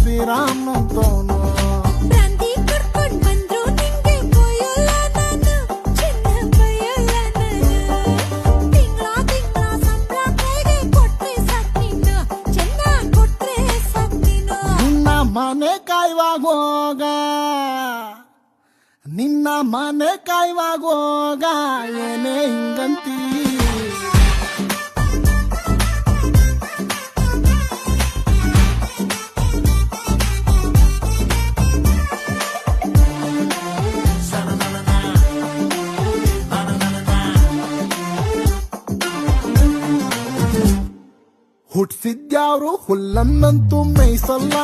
ಶ್ರೀರಾಮನಂತವನು. Brandy ಕರ್ಕೊಂಡ್ ಬಂದ್ರು ನಿಂಗೆ ಕೊಯ್ಯಲ್ಲ ನಾನು, ಚಿನ್ನ ಬೈಯಲ್ಲ ನಾನು. ತಿಂಗಳ ಸಂಬಳ ಕೈಗೆ ಕೊಟ್ರೆ ಸಾಕ್ ನೀನು, ಚೆನ್ನ ಕೊಟ್ರೆ ಸಾಕ್ ನೀನು. ನಿನ್ನ ಮನೆ ಕಾಯುವಾಗೋಗ, ನಿನ್ನ ಮನೆ ಕಾಯುವಾಗೋಗ ಏನೇ ಹಿಂಗಂತೀ. ಹುಟ್ಸಿದ್ಯಾವ್ರು ಹುಲ್ಲನ್ನಂತೂ ಮೇಯ್ಸಲ್ಲ.